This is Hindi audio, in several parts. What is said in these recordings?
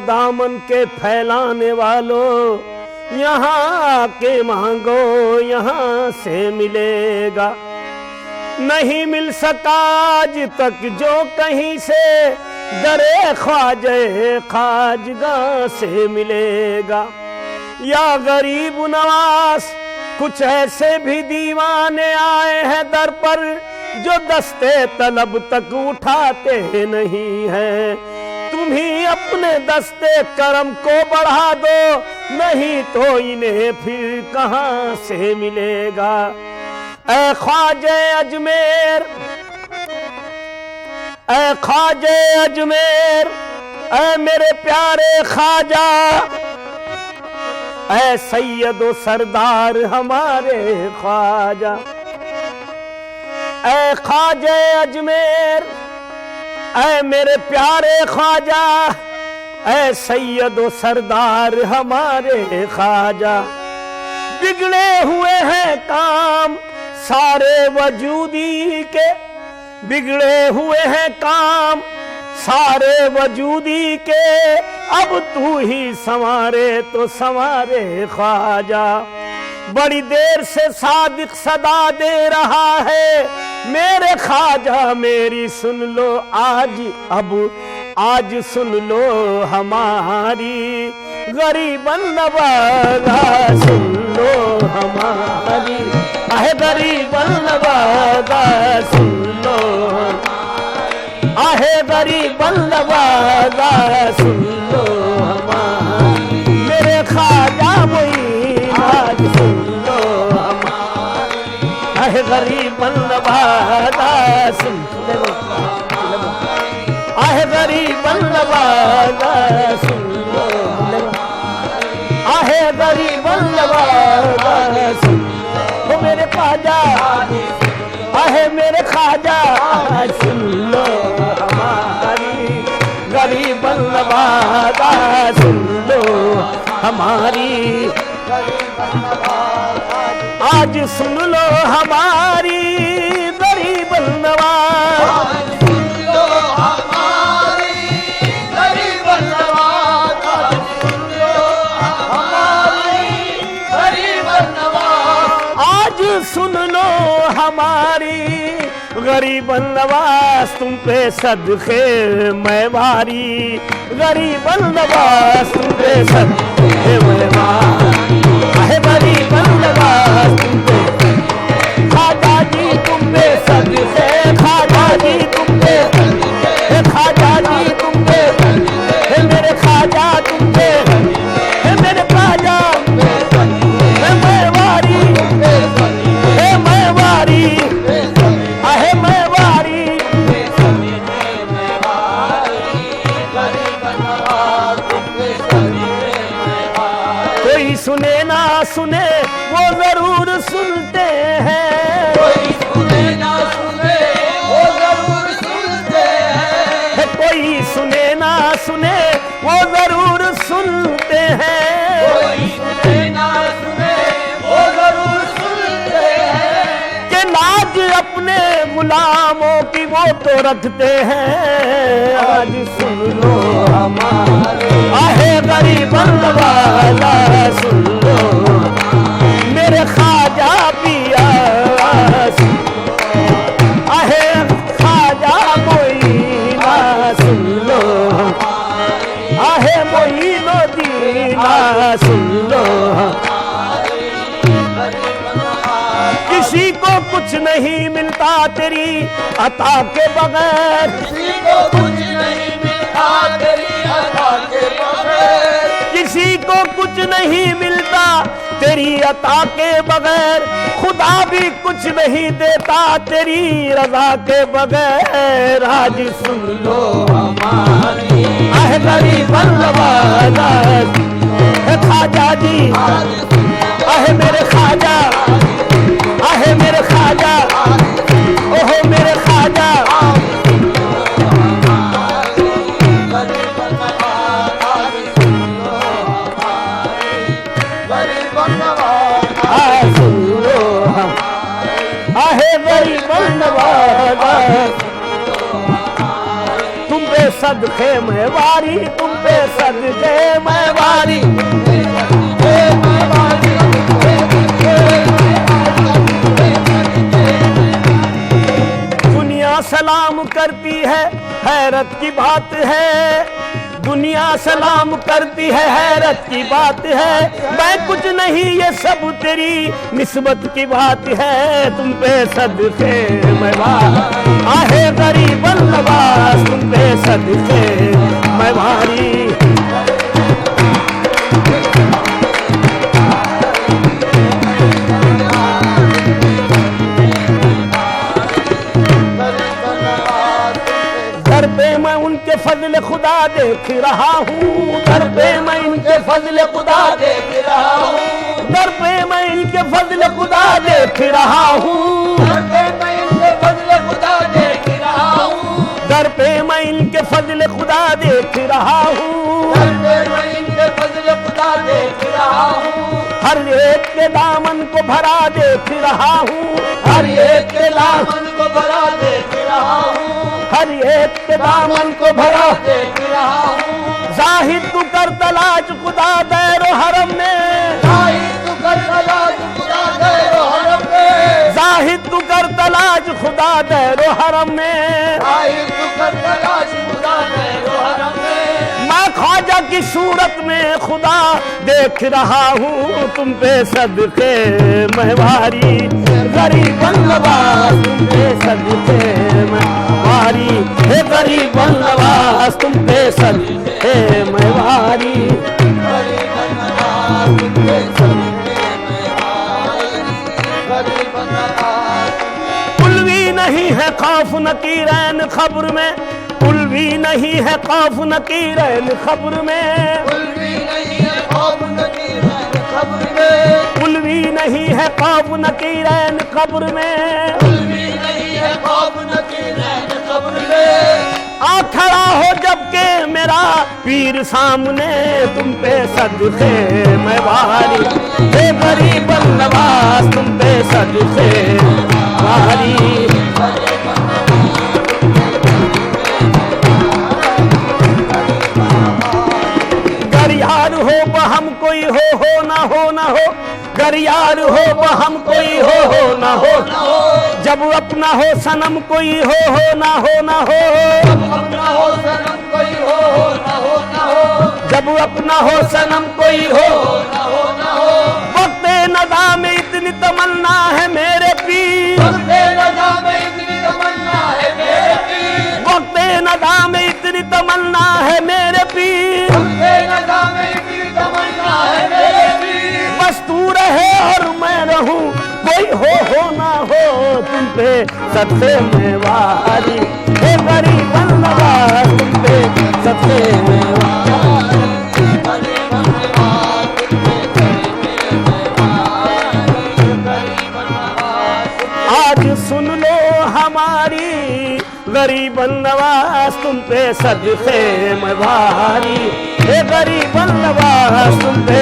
दामन के फैलाने वालों, यहाँ के मांगो यहाँ से मिलेगा। नहीं मिल सका आज तक जो कहीं से, दरे ख्वाजे खाजगा से मिलेगा। या गरीब नवाज कुछ ऐसे भी दीवाने आए हैं दर पर, जो दस्ते तलब तक उठाते नहीं हैं। तुम ही अपने दस्ते करम को बढ़ा दो, नहीं तो इन्हें फिर कहां से मिलेगा। ऐ ख्वाजे अजमेर, ऐ ख्वाजे अजमेर, ऐ मेरे प्यारे ख्वाजा, ऐ सैयदो सरदार हमारे ख्वाजा। ऐ ख्वाजे अजमेर, ऐ मेरे प्यारे ख्वाजा, ऐ सैयदो सरदार हमारे ख्वाजा। बिगड़े हुए हैं काम सारे वजूदी के, बिगड़े हुए हैं काम सारे वजूदी के, अब तू ही संवारे तो संवारे ख्वाजा। बड़ी देर से सादिक सदा दे रहा है, मेरे ख्वाजा मेरी सुन लो आज, अब आज सुन लो हमारी, गरीबन नवाजा सुन लो हमारी, आहे गरीबन नवाजा सुन लो, आहे गरीबन नवाजा सुन लो हमारी, मेरे ख्वाजा वही आज सुन लो हमारी, आहे गरीबन नवाजा सुन लो, आहे गरीबन नवाजा सुन लो, आहे गरीबन नवाजा सुन लो, मेरे ख्वाजा, आहे मेरे ख्वाजा सुन लो हमारी, गरीबन नवाजा सुन लो हमारी, आज सुन लो हमारी गरीबन नवाज, सुन लो हमारी गरीबन नवाज, तुम पे सदके मैं वारी, गरीबन नवाज तुम पे सदके मैं वारी, आहे गरीबन नवाज तुम पे, ख्वाजा जी तुम पे सदके, ख्वाजा जी तुम पे, ख्वाजा जी तुम पे, मेरे ख्वाजा तुम पे, मेरे ख्वाजा मैं वारी, मैं वारी, आहे मैं वारी, कोई सुने ना सुने वो जरूर सुनते हैं, कोई सुने ना सुने वो जरूर सुनते हैं, कोई सुने ना सुने वो जरूर सुनते हैं, कोई सुने ना सुने वो जरूर सुनते हैं, कि लाज अपने गुलामों की वो तो रखते हैं। आज सुन लो हमारे, आहे गरीबन नवाजा सुन लो, मेरे ख्वाजा पिया आहे ख्वाजा मोइना सुन लो, आहे मोइनो दीना सुन लो। किसी को कुछ नहीं मिलता तेरी अता के बगैर, किसी को कुछ नहीं मिलता तेरी अता के बगैर, किसी को कुछ नहीं मिलता तेरी अता के बगैर, खुदा भी कुछ नहीं देता तेरी रजा के बगैर। आज सुन लो हमारी आहे गरीबन नवाजा, ख्वाजा जी आहे मेरे ख्वाजा, आहे मेरे ख्वाजा, ओहो मेरे ख्वाजा, सुन लो आहे गरीबन नवाजा, तुम पे सदके में वारी, तुम पे सदके मैं वारी। दुनिया सलाम करती है, हैरत की बात है। दुनिया सलाम करती है, हैरत की बात है। मैं कुछ नहीं, ये सब तेरी निस्बत की बात है। तुम पे सदके मैं वारी, आहे गरीब नवाज, तुम पे सदके मैं वारी। दर पे मैं उनके फजल खुदा देख रहा हूँ, दर पे मैं इनके फजल खुदा देख रहा हूँ, दर पे मैं इनके फजल खुदा देख रहा हूँ, दर पे मैं इनके फजल खुदा देख रहा हूँ, दर पे मैं इनके फजल खुदा देख रहा हूँ, दर पे मैं इनके फजल खुदा देख रहा हूँ। हर एक के दामन को भरा देख रहा हूँ, हर एक के दामन को भरा देख रहा हूँ, हर एक के दामन को भरा देख रहा हूँ। जाहिद तू कर तलाश खुदा दैरो हरम में, जाहिद तू कर तलाश खुदा दैरो हरम में, जाहिद तू कर तलाश खुदा दैरो हरम में। जाहिद तू कर तलाश खुदा दैरो हरम में। मैं ख्वाजा की सूरत में खुदा देख रहा हूँ, तुम पे सदके मैं वारी। गरीब नवाज तुम पे सदके मैं वारी, हे गरीब नवाज तुम पे सदके मैं वारी। गरीब नवाज तुम पे सदके मैं वारी, गरीब नवाज। उल्वी नहीं है खौफ नकीरैन खब्र में, उल्वी नहीं है खौफ नकीरैन खब्र में, उल्वी नहीं है खौफ नकीरैन खब्र में, उल्वी नहीं है खौफ नकीरैन खब्र में। उल्वी नहीं है खौफ नकीरैन खब्र में। आ खड़ा हो जबकि मेरा पीर सामने, तुम पे सदके मैं वारी, हे गरीब नवाज तुम पे सदके वारी। गर यार हो बहम कोई हो ना हो ना हो, गर यार हो बहम कोई हो ना हो, जब अपना हो सनम कोई हो ना हो ना हो, अपना हो सनम कोई हो ना हो ना हो, जब अपना हो सनम कोई हो ना हो ना हो। वक्त नदा में इतनी तमन्ना है मेरे पीर, वक्त नदा में इतनी तमन्ना है मेरे पीर, वक्त नदा में इतनी तमन्ना है मेरे पीर। वक्त नदा में इतनी तमन्ना है मेरे पीर। बस तू रहे और मैं रहूं, कोई हो ना हो, तुम पे सदके में वारी, हे गरीब नवाज तुम पे सदके में वारी। गरीब नवाज तुम पे सदके में वारी, गरीब नवाज। आज सुन लो हमारी गरीब नवाज तुम पे सदके में वारी, हे गरीब नवाज तुम पे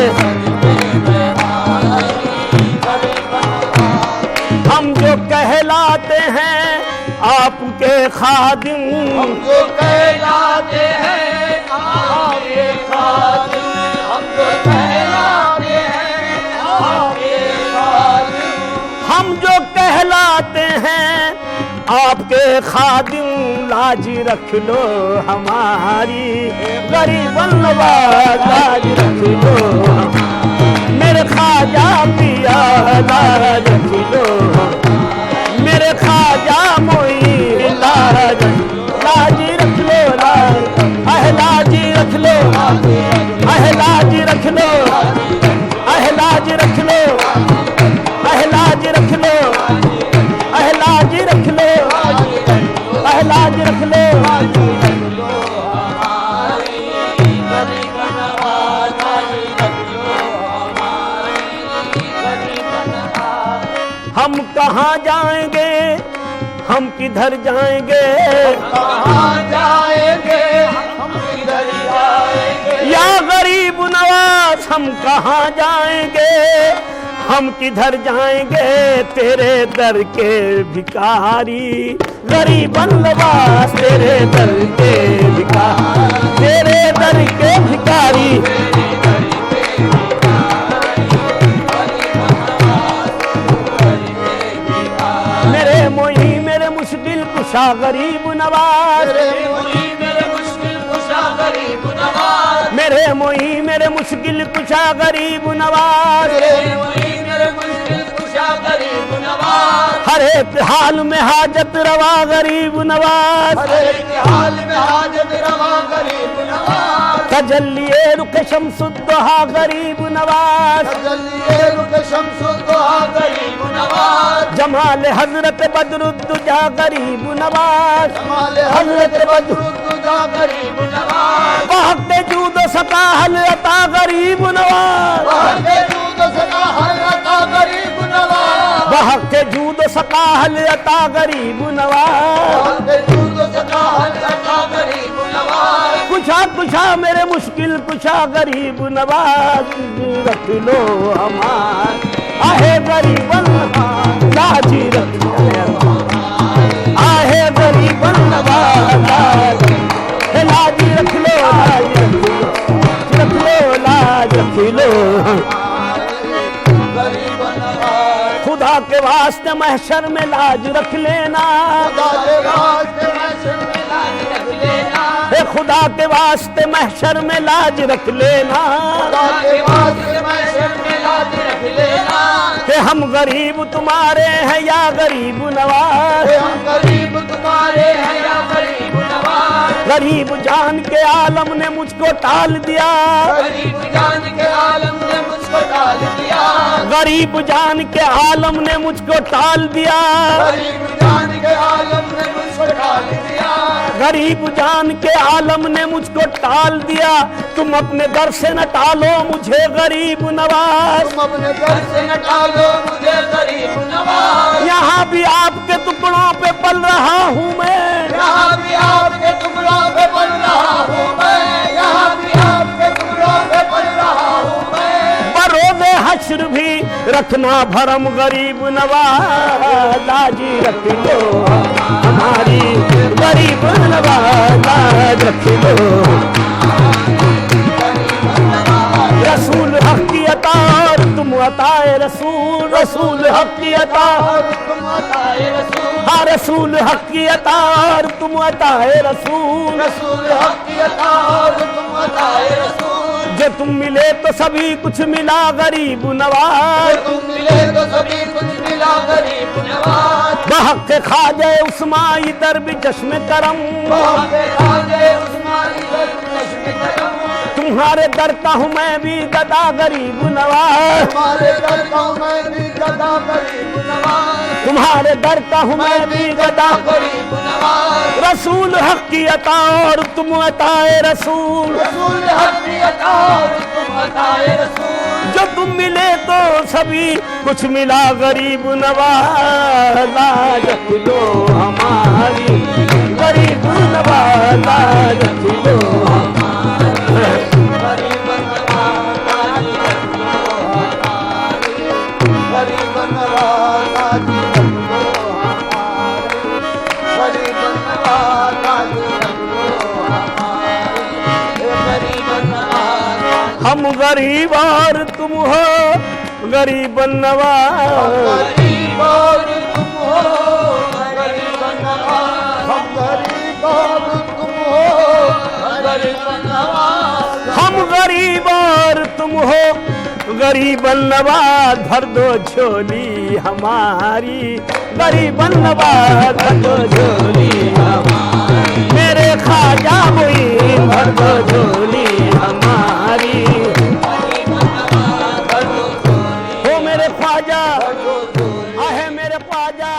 हम जो कहलाते हैं आपके खादिम, हम जो कहलाते हैं आपके खादिम, हम जो कहलाते हैं आपके खादिम, हम जो कहलाते हैं आपके खादिम, लाज रख लो हमारी गरीब नवाज, लाज रख लो मेरे ख्वाजा पिया, लाज रख लो मेरे ख्वाजा मोई, लाज रख लो, लाज रख लो, लाज रख लो, लाज रख लो, लाज रख लो, लाज रख लो, लाज रख लो। हम कहाँ जाएंगे, हम किधर जाएंगे, कहाँ जाएंगे हम किधर जाएंगे, या गरीब नवाज हम कहाँ जाएंगे, हम किधर जाएंगे तेरे दर के भिखारी, गरीब नवाज तेरे दर के भिखारी, तेरे दर के कुशा गरीब नवाज, मेरे मोही मेरे मुश्किल कुशा गरीब नवाज, मेरे मोही मेरे मुश्किल कुशा गरीब नवाज, मेरे मोही मेरे मुश्किल कुशा गरीब नवाज, हर एक हाल में हाजत रवा गरीब नवाज, हर एक हाल में हाजत रवा गरीब नवाज, तजल्लिए रुख शम्सुद्दोहा गरीब नवाज, तजल्लिए रुख शम्सुद्दोहा गरीब नवाज, जमाल हजरत बदरुद्दुजा गरीब नवाज, जमाल हजरत बदरुद्दुजा गरीब नवाज, वहक़्ते जूद सकाहल अता गरीब नवाज, वहक़्ते जूद सकाहल अता गरीब नवाज, वहक़्ते जूद सकाहल अता गरीब नवाज, वहक़्ते जूद सकाहल अता गरीब नवाज, कुशा कुशा मेरे मुश्किल कुशा गरीब नवाज, रख लो हमार आहे गरीब नवाज, लाजी रख लो आहे गरीब नवाज, लाजी रख लो, लाज रख लो, गरीब नवाज, खुदा के वास्ते महशर में लाज रख लेना, खुदा के वास्ते महशर में लाज रख लेना, हे खुदा के वास्ते महशर में लाज रख लेना, खुदा के वास्ते महशर में लाज रख लेना, कि हम गरीब तुम्हारे हैं या गरीब नवाज, कि हम गरीब तुम्हारे हैं या गरीब नवाज, गरीब जान के आलम ने मुझको टाल दिया, गरीब जान के आलम ने मुझको टाल दिया, गरीब जान के आलम ने मुझको टाल दिया, गरीब जान के आलम ने मुझको टाल दिया, गरीब जान के आलम ने मुझको टाल दिया, तुम अपने दर से न टालो मुझे गरीब नवाज, तुम अपने घर से न टालो मुझे गरीब नवाज, यहाँ भी आपके टुकड़ों पे पल रहा हूँ मैं, यहाँ भी आपके टुकड़ों पे पल रहा हूँ मैं, यहाँ भी आपके टुकड़ों पे पल रहा हूँ मैं, बरोज़े हश्र भी रखना भरम गरीब नवाज, लाजी रख लो हमारी गरीब नवाज, लाज रख लो, रसूल हक की अता और तुम अताए रसूल, रसूल हक की अता, और तुम अताए रसूल, हाँ रसूल हक की अता और तुम अताए रसूल, रसूल हक की अता और तुम अताए रसूल, जो तुम मिले तो सभी कुछ मिला गरीब नवाज, तुम मिले तो सभी कुछ मिला गरीब नवाज, बहक खाजे उस्माई दर भी चश्मे करम, बाबे खाजे उस्मानी चश्मे करम, तुम्हारे दर का हूँ मैं भी गदा गरीब नवाज, तुम्हारे दर का मैं भी गदा गरीब नवाज, तुम्हारे दर का हूँ मैं भी गदा, गरीब नवाज, रसूल हक की अता और तुम अताए रसूल, रसूल हक की अता और तुम अताए रसूल, जो तुम मिले तो सभी कुछ मिला गरीब नवाज, लाज रख लो हमारी गरीब नवाज, लाज रख लो गरीब नवाज, गरीब नवाज, गरीब नवाज, गरीब नवाज, हम गरीब और तुम हो गरीब नवाज, गरीब और तुम हो गरीब नवाज, हम गरीब और तुम हो गरीब नवाज, हम गरीब और तुम हो गरीब नवाज, भर दो झोली हमारी गरीब नवाज, भर दो झोली हमारी, मेरे ख्वाजा मुईन भर दो झोली हमारी, हो मेरे ख्वाजा आहे मेरे ख्वाजा,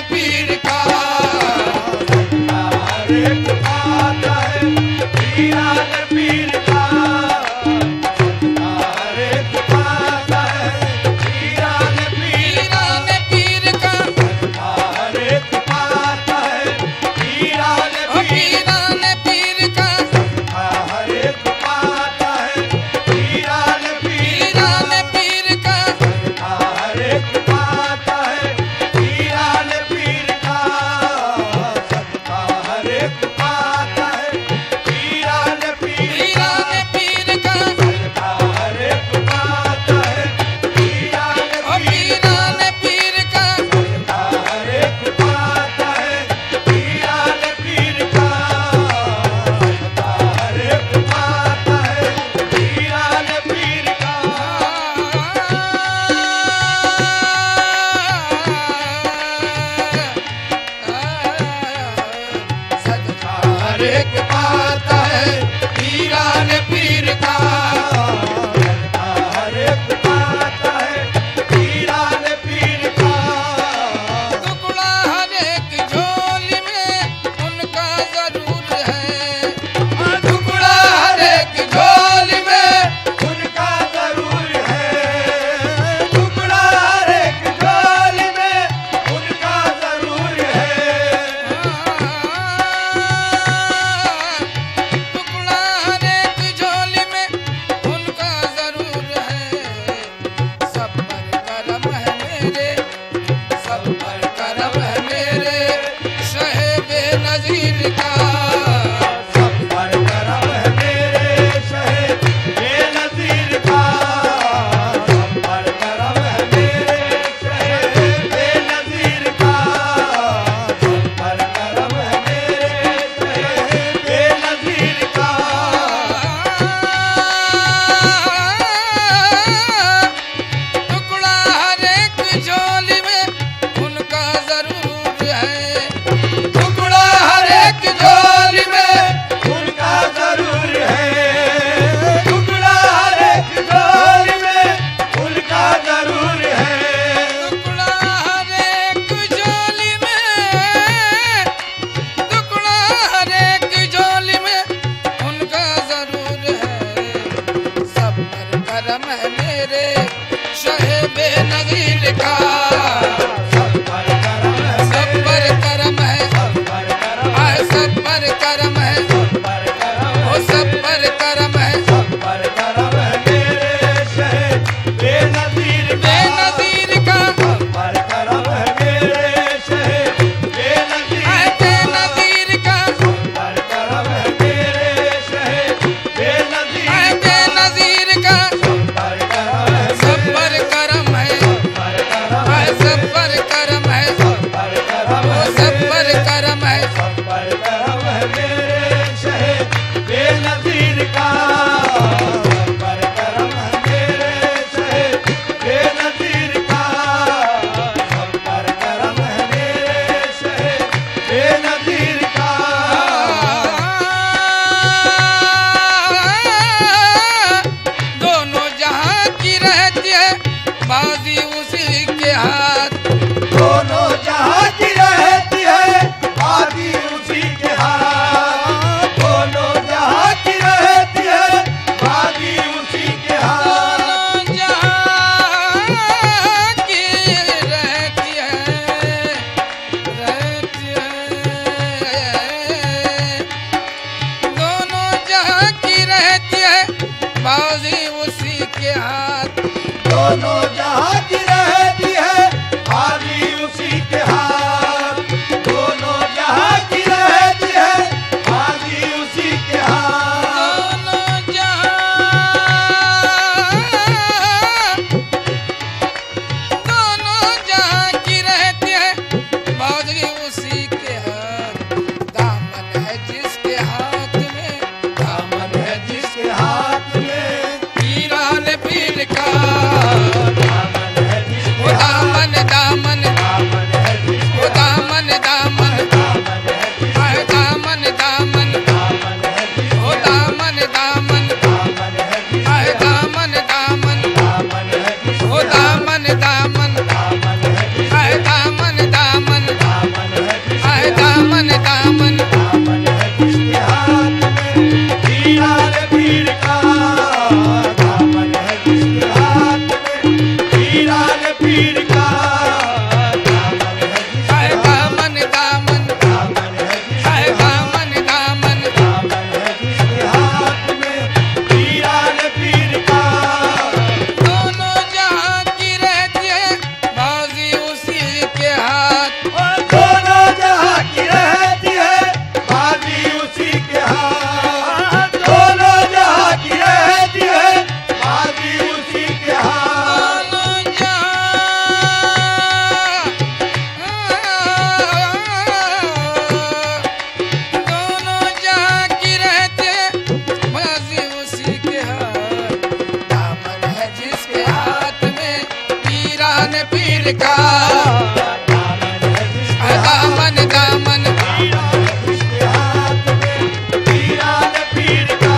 पीर का हर एक बात है पीरान पीर का हर एक बात है पीरान पीर पीरान पीर का हर एक बात है पीरान पीरान पीर का हर एक बात है पीरान पीरान पीर का हर एक बात है पीरान पीर का सबका हर एक बात है पीरान पीरान पीर का सबका हर एक बात है पीरान पीरान पीर का सबका हर एक बात है पीरान पीर का सबका हर एक बात है पीरान पीर का हर एक बात है पीरान पीर का हर एक बात है पीरान पीर का टुकड़ा हर एक झोली में उनका जरूर है टुकड़ा हर एक झोली में उनका जरूर है टुकड़ा हर एक झोली में उनका जरूर है टुकड़ा हर एक झोली में उनका जरूर है सब पर करम है मेरे सब पर करम है मेरे शहे नजीर का सब पर करम है मेरे शहे बेनज़ीर का सब पर करम है मेरे शहे बेनज़ीर का सब पर करम है मेरे शहे बेनज़ीर का टुकड़ा हर एक झोली में उनका जरूर है टुकड़ा हर एक झोली में उनका जरूर है टुकड़ा हर एक झोली में उनका जरूर है टुकड़ा हर एक झोली में टुकड़ा हर एक झोली में उनका जरूर है सब पर करम है मेरे शहे बेनज़ीर का सब पर करम है सब पर करम है सब पर करम आए सब पर करम है सब पर करम वो सब पर करम है सब पर करम है मेरे शहे बेनज़ीर का बेनज़ीर का सब पर करम है मेरे शहे बेनज़ीर आए बेनज़ीर का सब पर करम है मेरे शहे बेनज़ीर आए बेनज़ीर का सब पर करम है सब पर करम है पर करम आए सब पर करम है पर करम वो सब पर करम है सब पर करम है मेरे शहे बेनज़ीर का सब पर करम है मेरे शहे बेनज़ीर का सब पर करम है मेरे शहे बेनज़ीर का दोनों जहां की रहती है बाजी उसी के हाथ दोनों जहां की रहती है बाजी उसी के हाथ दोनों जहां की रहती है बाजी उसी के हाथ दोनों जहां की रहती है दोनों जहां की रहती है बाजी उसी के हाथ दोनों जहां की रहती है बाजी उसी के हाथ दोनों जहां की रहती है बाजी उसी के हाथ दोनों जहां की रहती है बाजी उसी के हाथ दामन है जिसके हाथ में दामन है जिसके हाथ में पीरान पीर का दामन है पीर का दामन है जिसके है दामन दामन दामन है जिसके है दामन दामन दामन है जिसके हाथ में पीरान पीर का दोनों जहां की रहती है बाजी उसी के हाथ दोनों जहां की रहती है बाजी उसी के हाथ दोनों जहां की रहती है बाजी उसी के हाथ दोनों जहां की रहती है बाजी उसी के हाथ दामन है जिसके हाथ में पीरान पीर का दामन है जिसके है दामन दामन पीरान जिसके हाथ में पीरान पीर का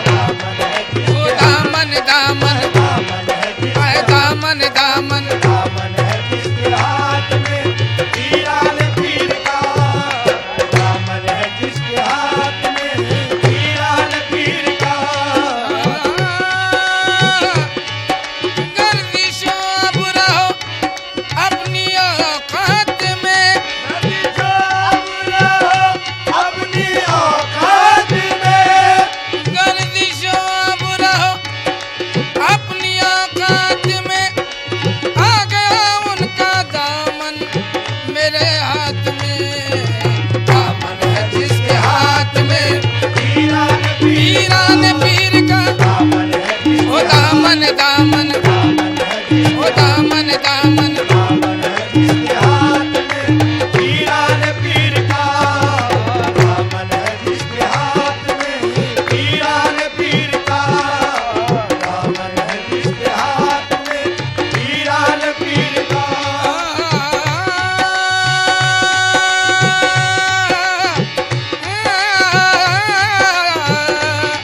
दामन है ओ दामन दामन दामन है जिसके है दामन दामन दामन है जिसके हाथ में पीरान पीर का दामन है जिसके हाथ में पीरान पीर का गर्दिशों अब रहो अपनी औकात में अपनी औकात में गर्दिशों अब रहो अपनी औकात में आ गया उनका दामन मेरे हाथ में दामन है जिसके हाथ में पीरान पीरान पीर का दामन है ओ दामन दामन दामन है ओ दामन दामन दामन है जिसके हाथ में पीरान पीर का दामन है जिसके हाथ में पीरान पीर का दामन है जिसके हाथ में पीरान पीर का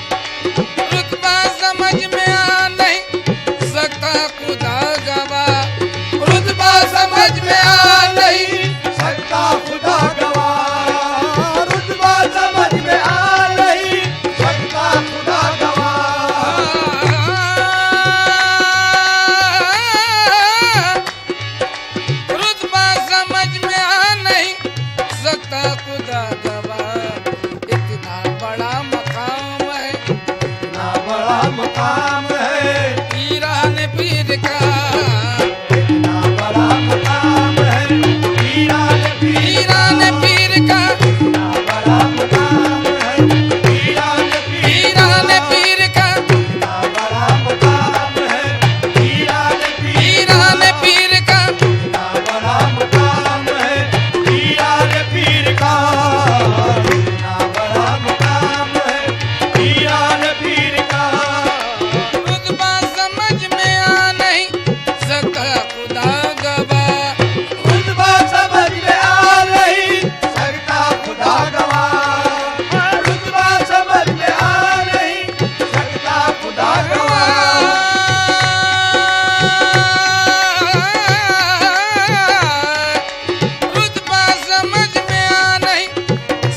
रुतबा समझ में आ नहीं सकता खुदा गवा रुतबा समझ में आ नहीं सकता खुदा गवाह रुतबा समझ में आ नहीं सकता खुदा गवाह रुतबा समझ में आ नहीं सकता खुदा गवा इतना बड़ा मकाम है इतना बड़ा मकाम है पीरान पीर का इतना बड़ा मकाम है पीरान पीरान पीर का इतना बड़ा मकाम है पीरान पीरान पीर का इतना बड़ा मकाम है पीरान पीरान पीर का इतना बड़ा मकाम है पीरान पीर का इतना बड़ा मकाम है पीरान पीर का रुतबा समझ में आ नहीं सकता खुदा गवा रुतबा समझ में आ नहीं सकता खुदा गवाह रुतबा समझ में आ नहीं सकता खुदा गवाह रुतबा समझ में आ नहीं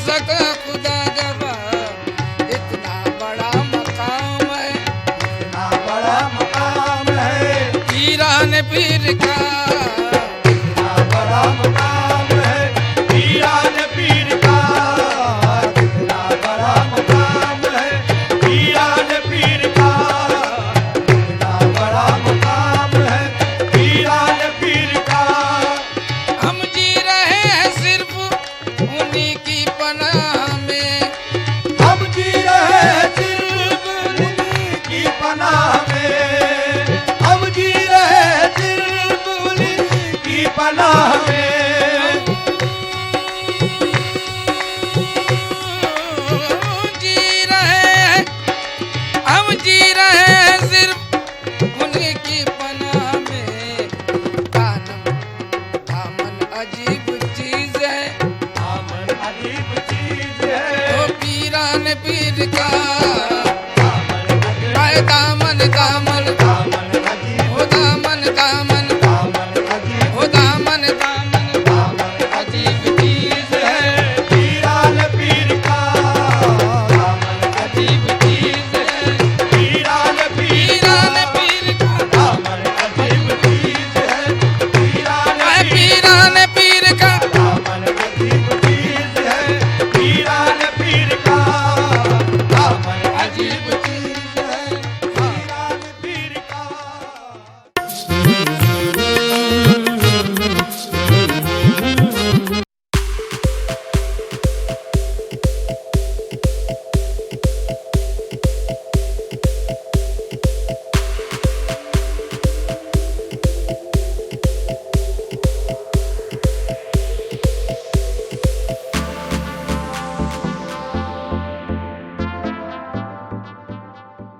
सकता खुदा गवा इतना बड़ा मकाम है इतना बड़ा मकाम है पीरान पीर का